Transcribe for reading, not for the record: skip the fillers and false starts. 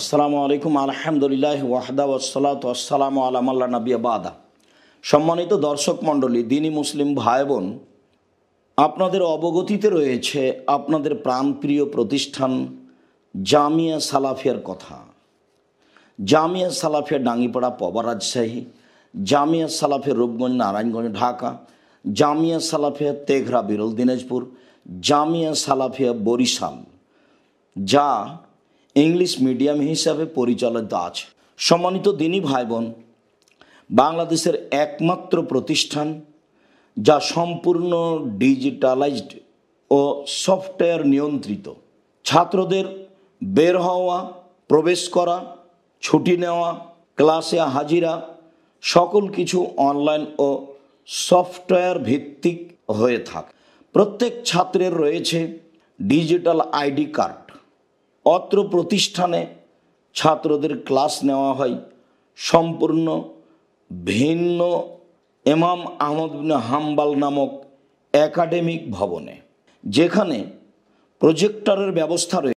আসসালামু আলাইকুম আলহামদুলিল্লাহ ওয়াহদা ওয়াসসালাতু ওয়াসসালামু আলা মান লা নাবিয়্যা বাদা। সম্মানিত দর্শক মণ্ডলী, দিনী মুসলিম ভাই বোন, আপনাদের অবগতিতে রয়েছে আপনাদের প্রাণপ্রিয় প্রতিষ্ঠান জামিয়া সালাফিয়ার কথা। জামিয়া সালাফিয়া ডাঙ্গিপাড়া পবা রাজশাহী, জামিয়া সালাফিয়া রূপগঞ্জ নারায়ণগঞ্জ ঢাকা, জামিয়া সালাফিয়া তেঘরা বিরল দিনাজপুর, জামিয়া সালাফিয়া বরিশাল, যা ইংলিশ মিডিয়াম হিসাবে পরিচালিত আছে। সম্মানিত দিনী ভাই বোন, বাংলাদেশের একমাত্র প্রতিষ্ঠান যা সম্পূর্ণ ডিজিটালাইজড ও সফটওয়্যার নিয়ন্ত্রিত। ছাত্রদের বের হওয়া, প্রবেশ করা, ছুটি নেওয়া, ক্লাসে হাজিরা সকল কিছু অনলাইন ও সফটওয়্যার ভিত্তিক হয়ে থাকে। প্রত্যেক ছাত্রের রয়েছে ডিজিটাল আইডি কার্ড। অত্র প্রতিষ্ঠানে ছাত্রদের ক্লাস নেওয়া হয় সম্পূর্ণ ভিন্ন ইমাম আহমদ বিন হাম্বল নামক একাডেমিক ভবনে, যেখানে প্রজেক্টরের ব্যবস্থা রয়েছে।